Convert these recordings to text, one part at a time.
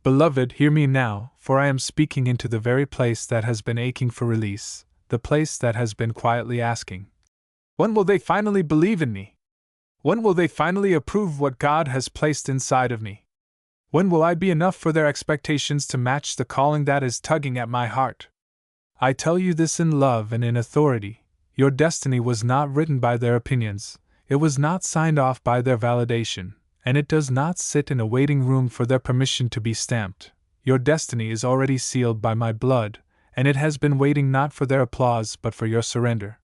Beloved, hear me now, for I am speaking into the very place that has been aching for release, the place that has been quietly asking, when will they finally believe in me? When will they finally approve what God has placed inside of me? When will I be enough for their expectations to match the calling that is tugging at my heart? I tell you this in love and in authority. Your destiny was not written by their opinions, it was not signed off by their validation, and it does not sit in a waiting room for their permission to be stamped. Your destiny is already sealed by my blood, and it has been waiting not for their applause but for your surrender.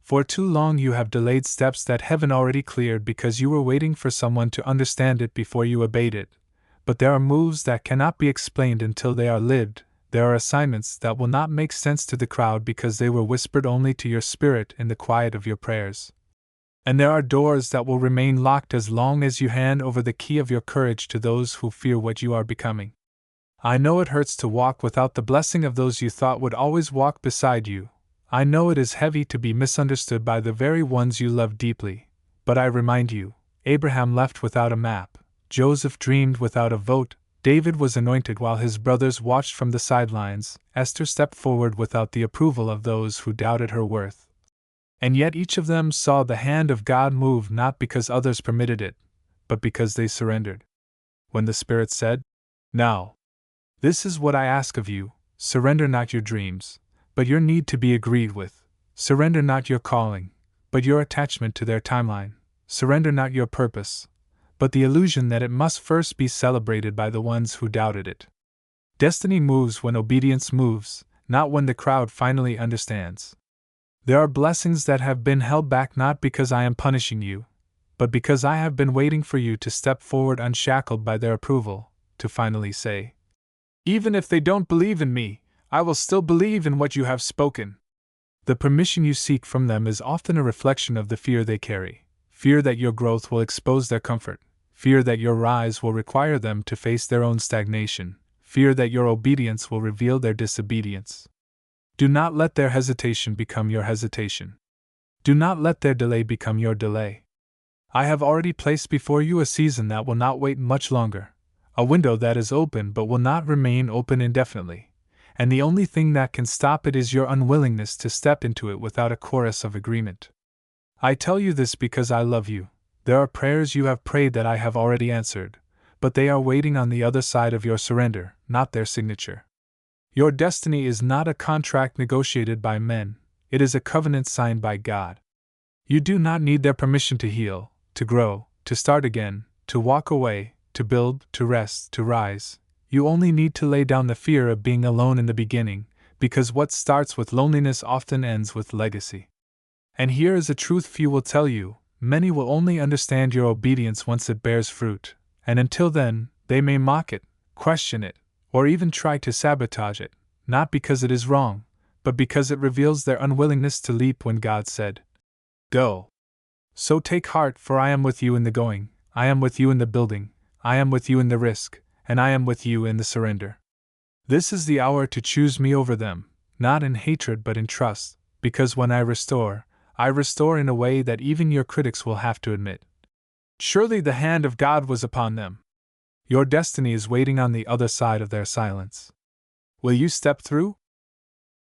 For too long you have delayed steps that heaven already cleared because you were waiting for someone to understand it before you obeyed it. But there are moves that cannot be explained until they are lived. There are assignments that will not make sense to the crowd because they were whispered only to your spirit in the quiet of your prayers. And there are doors that will remain locked as long as you hand over the key of your courage to those who fear what you are becoming. I know it hurts to walk without the blessing of those you thought would always walk beside you. I know it is heavy to be misunderstood by the very ones you love deeply. But I remind you, Abraham left without a map, Joseph dreamed without a vote, David was anointed while his brothers watched from the sidelines, Esther stepped forward without the approval of those who doubted her worth. And yet each of them saw the hand of God move not because others permitted it, but because they surrendered. When the Spirit said, "Now, this is what I ask of you, surrender not your dreams, but your need to be agreed with, surrender not your calling, but your attachment to their timeline, surrender not your purpose, but the illusion that it must first be celebrated by the ones who doubted it." Destiny moves when obedience moves, not when the crowd finally understands. There are blessings that have been held back not because I am punishing you, but because I have been waiting for you to step forward unshackled by their approval, to finally say, "Even if they don't believe in me, I will still believe in what you have spoken." The permission you seek from them is often a reflection of the fear they carry, fear that your growth will expose their comfort, fear that your rise will require them to face their own stagnation, fear that your obedience will reveal their disobedience. Do not let their hesitation become your hesitation. Do not let their delay become your delay. I have already placed before you a season that will not wait much longer, a window that is open but will not remain open indefinitely, and the only thing that can stop it is your unwillingness to step into it without a chorus of agreement. I tell you this because I love you. There are prayers you have prayed that I have already answered, but they are waiting on the other side of your surrender, not their signature. Your destiny is not a contract negotiated by men, it is a covenant signed by God. You do not need their permission to heal, to grow, to start again, to walk away, to build, to rest, to rise. You only need to lay down the fear of being alone in the beginning, because what starts with loneliness often ends with legacy. And here is a truth few will tell you: many will only understand your obedience once it bears fruit, and until then, they may mock it, question it, or even try to sabotage it, not because it is wrong, but because it reveals their unwillingness to leap when God said, "Go." So take heart, for I am with you in the going, I am with you in the building, I am with you in the risk, and I am with you in the surrender. This is the hour to choose me over them, not in hatred but in trust, because when I restore in a way that even your critics will have to admit. Surely the hand of God was upon them. Your destiny is waiting on the other side of their silence. Will you step through?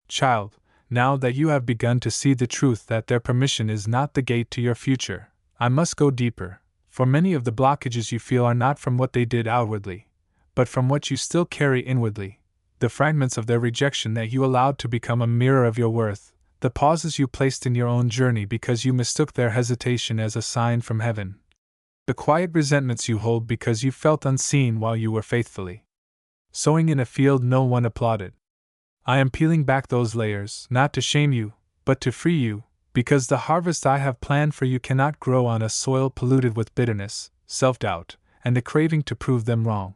Child, now that you have begun to see the truth that their permission is not the gate to your future, I must go deeper, for many of the blockages you feel are not from what they did outwardly, but from what you still carry inwardly, the fragments of their rejection that you allowed to become a mirror of your worth, the pauses you placed in your own journey because you mistook their hesitation as a sign from heaven, the quiet resentments you hold because you felt unseen while you were faithfully sowing in a field no one applauded. I am peeling back those layers, not to shame you, but to free you, because the harvest I have planned for you cannot grow on a soil polluted with bitterness, self-doubt, and the craving to prove them wrong.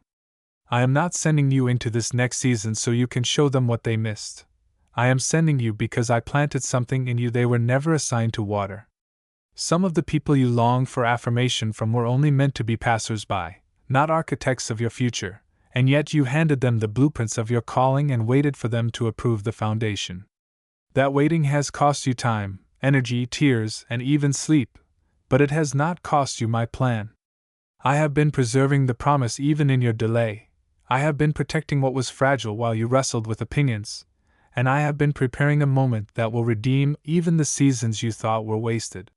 I am not sending you into this next season so you can show them what they missed. I am sending you because I planted something in you they were never assigned to water. Some of the people you long for affirmation from were only meant to be passers-by, not architects of your future, and yet you handed them the blueprints of your calling and waited for them to approve the foundation. That waiting has cost you time, energy, tears, and even sleep, but it has not cost you my plan. I have been preserving the promise even in your delay. I have been protecting what was fragile while you wrestled with opinions, and I have been preparing a moment that will redeem even the seasons you thought were wasted.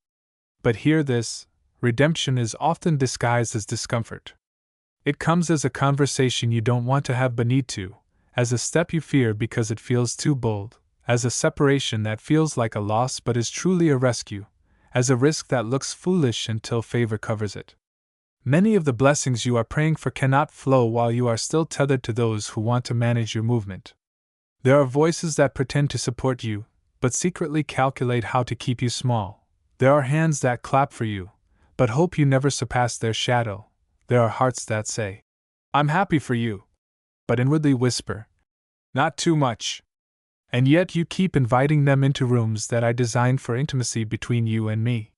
But hear this: redemption is often disguised as discomfort. It comes as a conversation you don't want to have but need to, as a step you fear because it feels too bold, as a separation that feels like a loss but is truly a rescue, as a risk that looks foolish until favor covers it. Many of the blessings you are praying for cannot flow while you are still tethered to those who want to manage your movement. There are voices that pretend to support you, but secretly calculate how to keep you small. There are hands that clap for you, but hope you never surpass their shadow. There are hearts that say, "I'm happy for you," but inwardly whisper, "Not too much." And yet you keep inviting them into rooms that I designed for intimacy between you and me.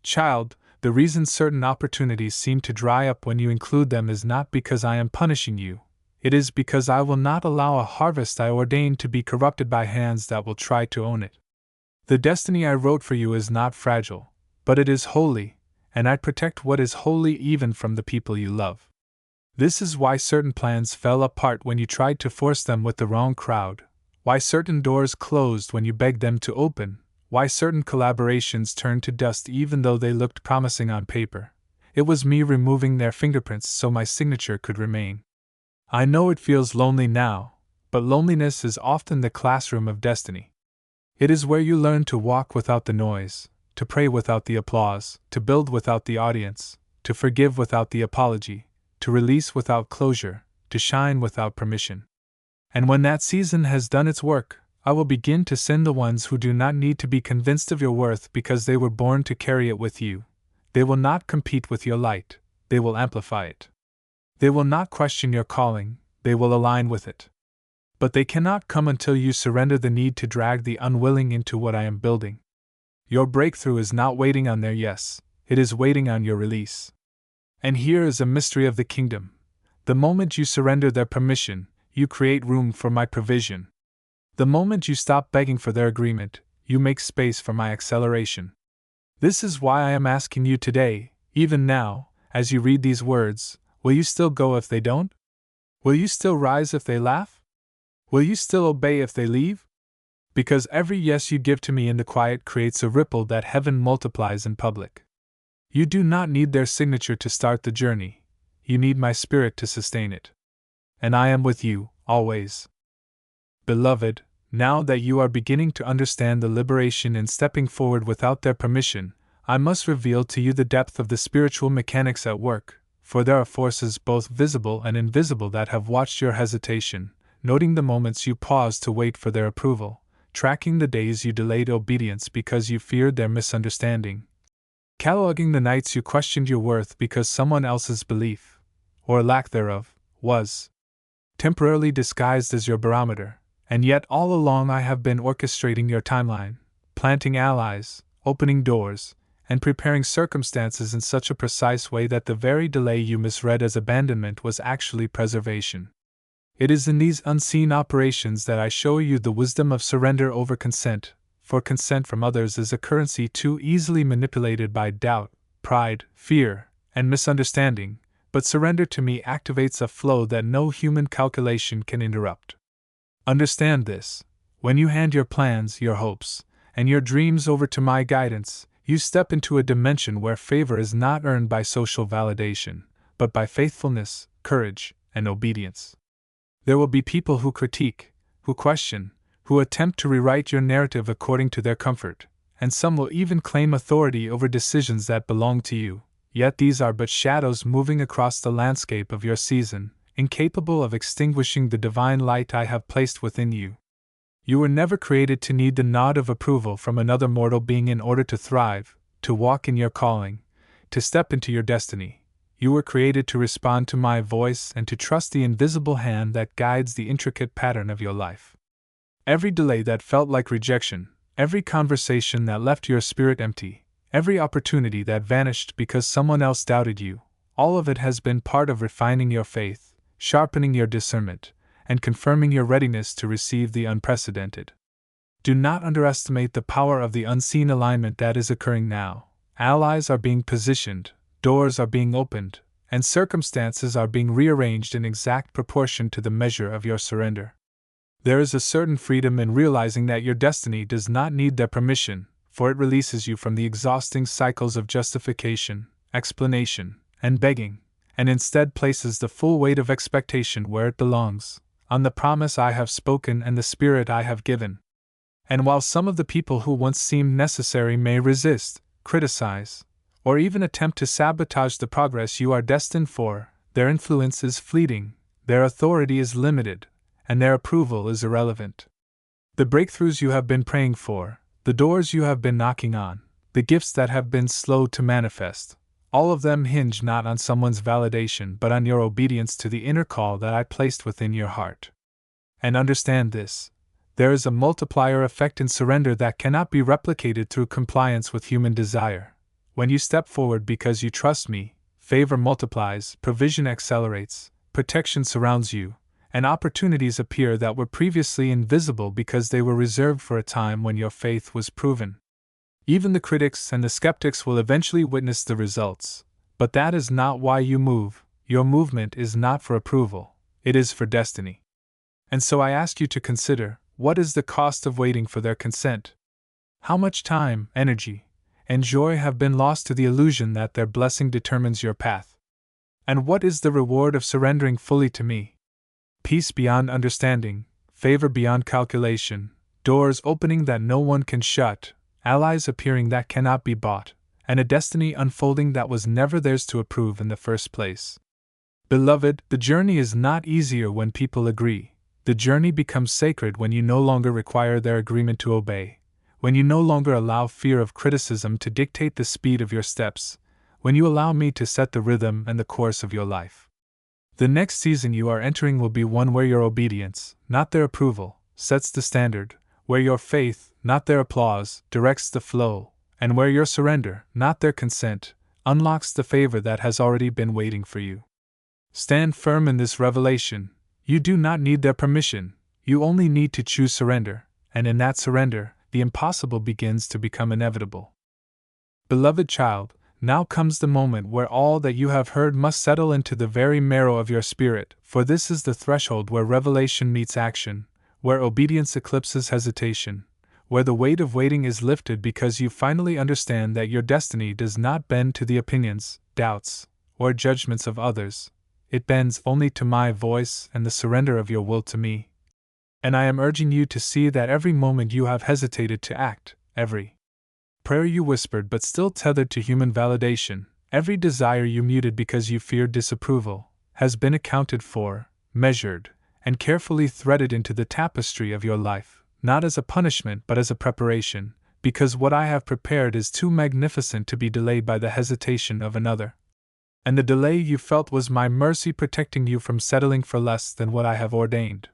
Child, the reason certain opportunities seem to dry up when you include them is not because I am punishing you. It is because I will not allow a harvest I ordained to be corrupted by hands that will try to own it. The destiny I wrote for you is not fragile, but it is holy, and I protect what is holy even from the people you love. This is why certain plans fell apart when you tried to force them with the wrong crowd, why certain doors closed when you begged them to open, why certain collaborations turned to dust even though they looked promising on paper. It was me removing their fingerprints so my signature could remain. I know it feels lonely now, but loneliness is often the classroom of destiny. It is where you learn to walk without the noise, to pray without the applause, to build without the audience, to forgive without the apology, to release without closure, to shine without permission. And when that season has done its work, I will begin to send the ones who do not need to be convinced of your worth because they were born to carry it with you. They will not compete with your light, they will amplify it. They will not question your calling, they will align with it. But they cannot come until you surrender the need to drag the unwilling into what I am building. Your breakthrough is not waiting on their yes, it is waiting on your release. And here is a mystery of the kingdom. The moment you surrender their permission, you create room for my provision. The moment you stop begging for their agreement, you make space for my acceleration. This is why I am asking you today, even now, as you read these words, will you still go if they don't? Will you still rise if they laugh? Will you still obey if they leave? Because every yes you give to me in the quiet creates a ripple that heaven multiplies in public. You do not need their signature to start the journey, you need my spirit to sustain it. And I am with you, always. Beloved, now that you are beginning to understand the liberation in stepping forward without their permission, I must reveal to you the depth of the spiritual mechanics at work, for there are forces both visible and invisible that have watched your hesitation, noting the moments you paused to wait for their approval, tracking the days you delayed obedience because you feared their misunderstanding, cataloging the nights you questioned your worth because someone else's belief, or lack thereof, was temporarily disguised as your barometer. And yet all along I have been orchestrating your timeline, planting allies, opening doors, and preparing circumstances in such a precise way that the very delay you misread as abandonment was actually preservation. It is in these unseen operations that I show you the wisdom of surrender over consent, for consent from others is a currency too easily manipulated by doubt, pride, fear, and misunderstanding, but surrender to me activates a flow that no human calculation can interrupt. Understand this: when you hand your plans, your hopes, and your dreams over to my guidance, you step into a dimension where favor is not earned by social validation, but by faithfulness, courage, and obedience. There will be people who critique, who question, who attempt to rewrite your narrative according to their comfort, and some will even claim authority over decisions that belong to you, yet these are but shadows moving across the landscape of your season, incapable of extinguishing the divine light I have placed within you. You were never created to need the nod of approval from another mortal being in order to thrive, to walk in your calling, to step into your destiny. You were created to respond to my voice and to trust the invisible hand that guides the intricate pattern of your life. Every delay that felt like rejection, every conversation that left your spirit empty, every opportunity that vanished because someone else doubted you, all of it has been part of refining your faith, sharpening your discernment, and confirming your readiness to receive the unprecedented. Do not underestimate the power of the unseen alignment that is occurring now. Allies are being positioned, doors are being opened, and circumstances are being rearranged in exact proportion to the measure of your surrender. There is a certain freedom in realizing that your destiny does not need their permission, for it releases you from the exhausting cycles of justification, explanation, and begging, and instead places the full weight of expectation where it belongs, on the promise I have spoken and the Spirit I have given. And while some of the people who once seemed necessary may resist, criticize, or even attempt to sabotage the progress you are destined for, their influence is fleeting, their authority is limited, and their approval is irrelevant. The breakthroughs you have been praying for, the doors you have been knocking on, the gifts that have been slow to manifest, all of them hinge not on someone's validation but on your obedience to the inner call that I placed within your heart. And understand this: there is a multiplier effect in surrender that cannot be replicated through compliance with human desire. When you step forward because you trust me, favor multiplies, provision accelerates, protection surrounds you, and opportunities appear that were previously invisible because they were reserved for a time when your faith was proven. Even the critics and the skeptics will eventually witness the results, but that is not why you move. Your movement is not for approval, it is for destiny. And so I ask you to consider, what is the cost of waiting for their consent? How much time, energy, and joy have been lost to the illusion that their blessing determines your path? And what is the reward of surrendering fully to me? Peace beyond understanding, favor beyond calculation, doors opening that no one can shut, allies appearing that cannot be bought, and a destiny unfolding that was never theirs to approve in the first place. Beloved, the journey is not easier when people agree. The journey becomes sacred when you no longer require their agreement to obey, when you no longer allow fear of criticism to dictate the speed of your steps, when you allow me to set the rhythm and the course of your life. The next season you are entering will be one where your obedience, not their approval, sets the standard, where your faith, not their applause, directs the flow, and where your surrender, not their consent, unlocks the favor that has already been waiting for you. Stand firm in this revelation. You do not need their permission, you only need to choose surrender, and in that surrender, the impossible begins to become inevitable. Beloved child, now comes the moment where all that you have heard must settle into the very marrow of your spirit, for this is the threshold where revelation meets action, where obedience eclipses hesitation, where the weight of waiting is lifted because you finally understand that your destiny does not bend to the opinions, doubts, or judgments of others. It bends only to my voice and the surrender of your will to me. And I am urging you to see that every moment you have hesitated to act, every prayer you whispered but still tethered to human validation, every desire you muted because you feared disapproval, has been accounted for, measured, and carefully threaded into the tapestry of your life, not as a punishment but as a preparation, because what I have prepared is too magnificent to be delayed by the hesitation of another. And the delay you felt was my mercy protecting you from settling for less than what I have ordained.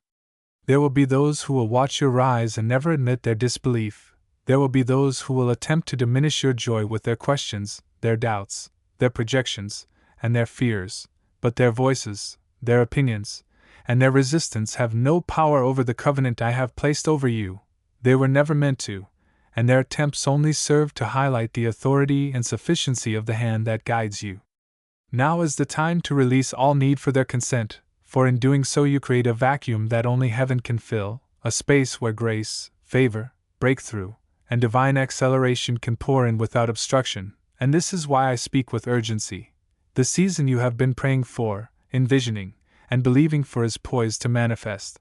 There will be those who will watch your rise and never admit their disbelief. There will be those who will attempt to diminish your joy with their questions, their doubts, their projections, and their fears, but their voices, their opinions, and their resistance have no power over the covenant I have placed over you. They were never meant to, and their attempts only serve to highlight the authority and sufficiency of the hand that guides you. Now is the time to release all need for their consent, for in doing so you create a vacuum that only heaven can fill, a space where grace, favor, breakthrough, and divine acceleration can pour in without obstruction, and this is why I speak with urgency. The season you have been praying for, envisioning, and believing for is poised to manifest.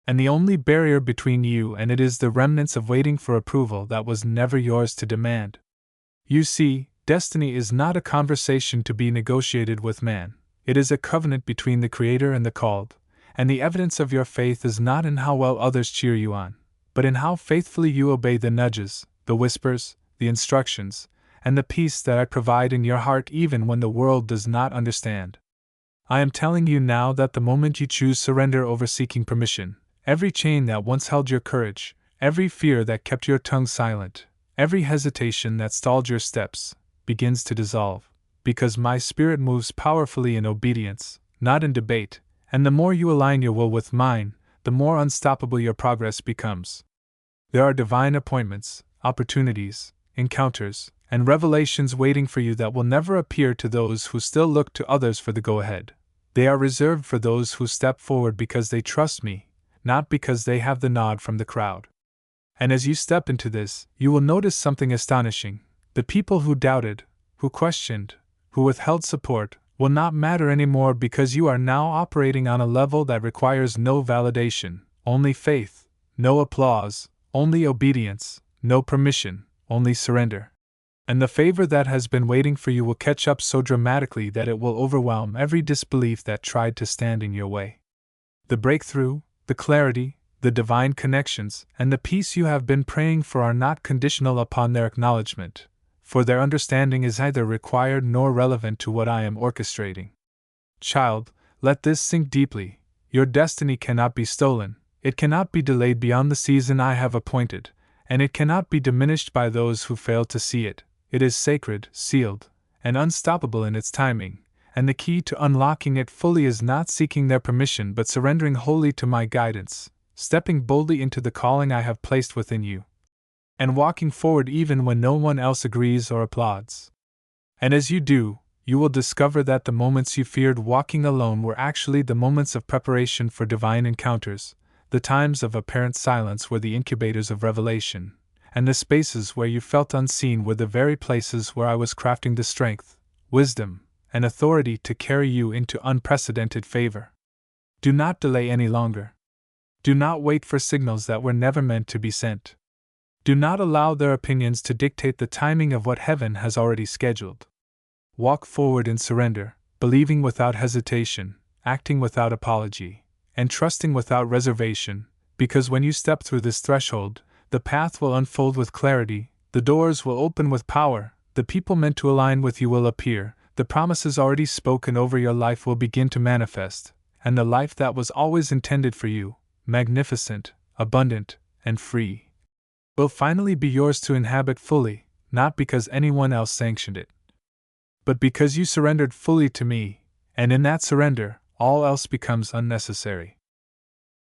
And the only barrier between you and it is the remnants of waiting for approval that was never yours to demand. You see, destiny is not a conversation to be negotiated with man, it is a covenant between the Creator and the called, and the evidence of your faith is not in how well others cheer you on, but in how faithfully you obey the nudges, the whispers, the instructions, and the peace that I provide in your heart even when the world does not understand. I am telling you now that the moment you choose surrender over seeking permission, every chain that once held your courage, every fear that kept your tongue silent, every hesitation that stalled your steps, begins to dissolve, because my Spirit moves powerfully in obedience, not in debate, and the more you align your will with mine, the more unstoppable your progress becomes. There are divine appointments, opportunities, encounters, and revelations waiting for you that will never appear to those who still look to others for the go-ahead. They are reserved for those who step forward because they trust me, not because they have the nod from the crowd. And as you step into this, you will notice something astonishing. The people who doubted, who questioned, who withheld support, will not matter anymore because you are now operating on a level that requires no validation, only faith, no applause, only obedience, no permission, only surrender. And the favor that has been waiting for you will catch up so dramatically that it will overwhelm every disbelief that tried to stand in your way. The breakthrough, the clarity, the divine connections, and the peace you have been praying for are not conditional upon their acknowledgement, for their understanding is neither required nor relevant to what I am orchestrating. Child, let this sink deeply. Your destiny cannot be stolen, it cannot be delayed beyond the season I have appointed, and it cannot be diminished by those who fail to see it. It is sacred, sealed, and unstoppable in its timing, and the key to unlocking it fully is not seeking their permission but surrendering wholly to my guidance, stepping boldly into the calling I have placed within you, and walking forward even when no one else agrees or applauds. And as you do, you will discover that the moments you feared walking alone were actually the moments of preparation for divine encounters, the times of apparent silence were the incubators of revelation, and the spaces where you felt unseen were the very places where I was crafting the strength, wisdom, and authority to carry you into unprecedented favor. Do not delay any longer. Do not wait for signals that were never meant to be sent. Do not allow their opinions to dictate the timing of what heaven has already scheduled. Walk forward in surrender, believing without hesitation, acting without apology, and trusting without reservation, because when you step through this threshold, the path will unfold with clarity, the doors will open with power, the people meant to align with you will appear, the promises already spoken over your life will begin to manifest, and the life that was always intended for you, magnificent, abundant, and free, will finally be yours to inhabit fully, not because anyone else sanctioned it, but because you surrendered fully to me, and in that surrender, all else becomes unnecessary.